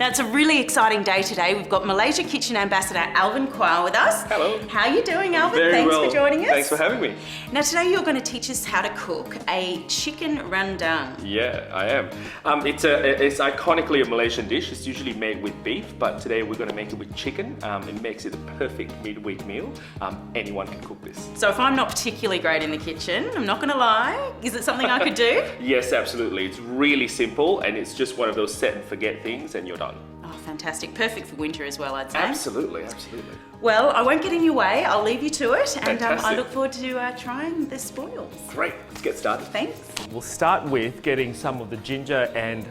Now it's a really exciting day today. We've got Malaysia Kitchen Ambassador Alvin Quah with us. Hello. How are you doing, Alvin? Very Thanks well. for joining us. Thanks for having me. Now today you're going to teach us how to cook a chicken rendang. Yeah, I am. It's iconically a Malaysian dish. It's usually made with beef, but today we're going to make it with chicken. It makes it the perfect midweek meal. Anyone can cook this. So if I'm not particularly great in the kitchen, I'm not going to lie, is it something I could do? Yes, absolutely. It's really simple and it's just one of those set and forget things and you're done. Oh, fantastic. Perfect for winter as well, I'd say. Absolutely, absolutely. Well, I won't get in your way. I'll leave you to it. And I Fantastic. look forward to trying the spoils. Great, let's get started. Thanks. We'll start with getting some of the ginger and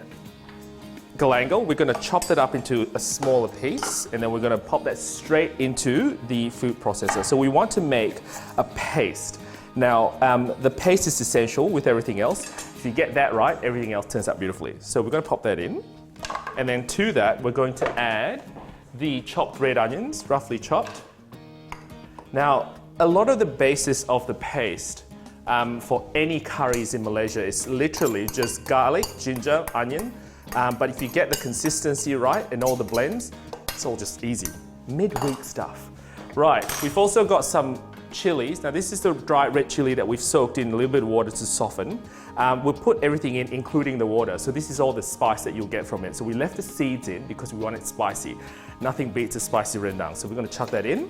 galangal. We're going to chop that up into a smaller piece and then we're going to pop that straight into the food processor. So we want to make a paste. Now, the paste is essential with everything else. If you get that right, everything else turns out beautifully. So we're going to pop that in. And then to that, we're going to add the chopped red onions, roughly chopped. Now, a lot of the basis of the paste for any curries in Malaysia is literally just garlic, ginger, onion. But if you get the consistency right and all the blends, it's all just easy. Midweek stuff. Right, we've also got some chilies. Now this is the dry red chili that we've soaked in a little bit of water to soften. We'll put everything in, including the water. So this is all the spice that you'll get from it. So we left the seeds in because we want it spicy. Nothing beats a spicy rendang. So we're going to chuck that in.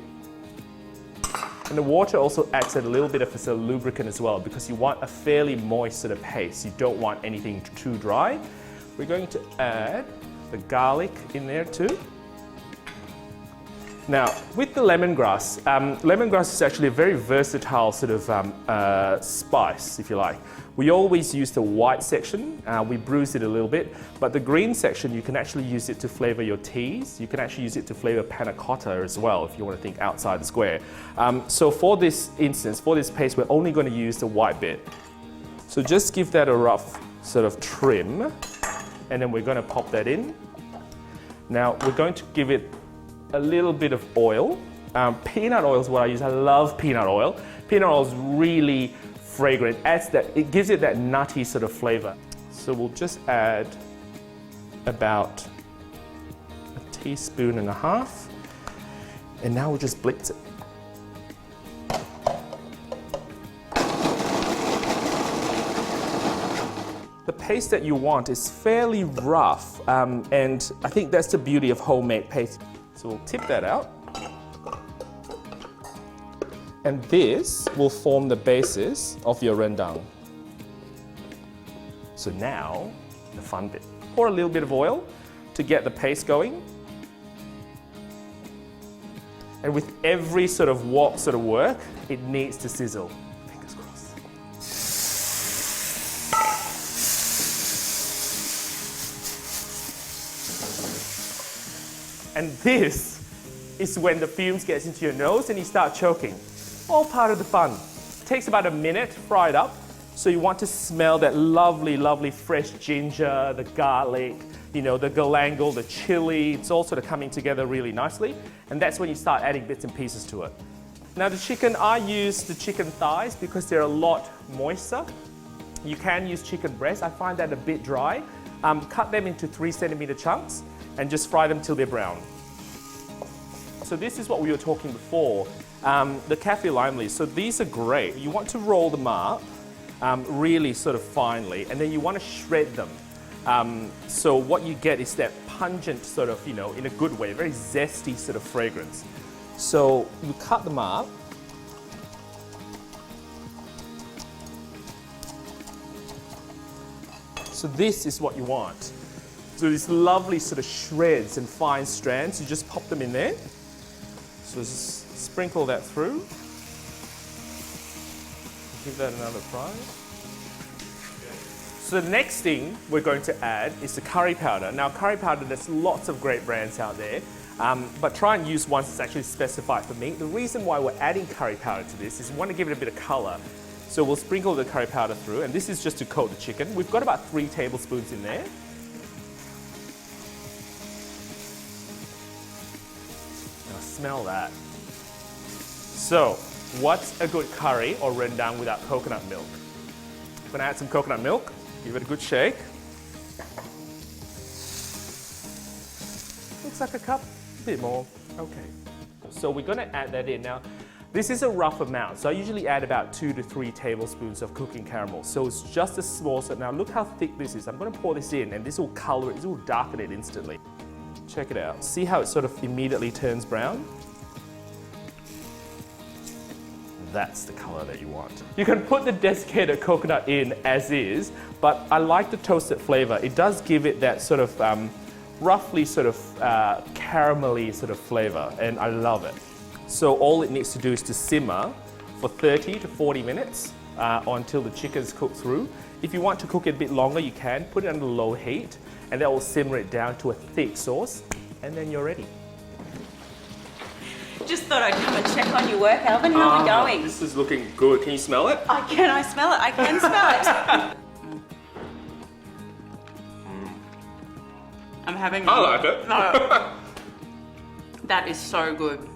And the water also acts as a little bit of a lubricant as well because you want a fairly moist sort of paste. You don't want anything too dry. We're going to add the garlic in there too. Now, with the lemongrass, lemongrass is actually a very versatile sort of spice, if you like. We always use the white section, we bruise it a little bit, but the green section, you can actually use it to flavor your teas. You can actually use it to flavor panna cotta as well, if you want to think outside the square. So for this instance, for this paste, we're only going to use the white bit. So just give that a rough sort of trim, and then we're going to pop that in. Now, we're going to give it a little bit of oil. Peanut oil is what I use. I love peanut oil. Peanut oil is really fragrant. It gives it that nutty sort of flavor. So we'll just add about a teaspoon and a half. And now we'll just blitz it. The paste that you want is fairly rough, and I think that's the beauty of homemade paste. So we'll tip that out. And this will form the basis of your rendang. So now, the fun bit. Pour a little bit of oil to get the paste going. And with every sort of work, it needs to sizzle. Fingers crossed. And this is when the fumes gets into your nose and you start choking. All part of the fun. It takes about a minute, fry it up. So you want to smell that lovely, lovely fresh ginger, the garlic, you know, the galangal, the chili. It's all sort of coming together really nicely. And that's when you start adding bits and pieces to it. Now the chicken, I use the chicken thighs because they're a lot moister. You can use chicken breast. I find that a bit dry. Cut them into 3-centimeter chunks and just fry them till they're brown. So this is what we were talking before, the kaffir lime leaves. So these are great. You want to roll them up really sort of finely, and then you want to shred them. So what you get is that pungent sort of, you know, in a good way, very zesty sort of fragrance. So you cut them up. So this is what you want. So these lovely sort of shreds and fine strands, you just pop them in there. So just sprinkle that through. Give that another fry. So the next thing we're going to add is the curry powder. Now curry powder, there's lots of great brands out there, but try and use one that's actually specified for me. The reason why we're adding curry powder to this is we want to give it a bit of color. So we'll sprinkle the curry powder through, and this is just to coat the chicken. We've got about 3 tablespoons in there. Now smell that. So, what's a good curry or rendang without coconut milk? I'm gonna add some coconut milk, give it a good shake. looks like a cup, a bit more. Okay. So we're gonna add that in. Now, this is a rough amount, so I usually add about 2 to 3 tablespoons of cooking caramel. So it's just a small, so now look how thick this is. I'm gonna pour this in and this will color it, this will darken it instantly. Check it out. See how it sort of immediately turns brown? That's the color that you want. You can put the desiccated coconut in as is, but I like the toasted flavor. It does give it that sort of roughly sort of caramelly sort of flavor, and I love it. So all it needs to do is to simmer for 30 to 40 minutes until the chicken's cooked through. If you want to cook it a bit longer, you can put it under low heat, and that will simmer it down to a thick sauce, and then you're ready. Just thought I'd come and check on your work, Alvin. How are we going? This is looking good. Can you smell it? I smell it. I can smell it. I'm having. I like it. No. That is so good.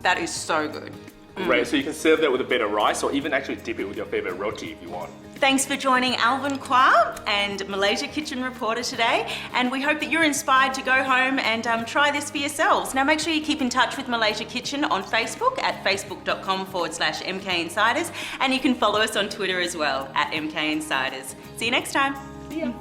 That is so good. Great. So you can serve that with a bit of rice, or even actually dip it with your favorite roti if you want. Thanks for joining Alvin, Quah and Malaysia Kitchen Reporter today, and we hope that you're inspired to go home and try this for yourselves. Now make sure you keep in touch with Malaysia Kitchen on Facebook at facebook.com/MK Insiders, and you can follow us on Twitter as well at MK Insiders. See you next time. See ya.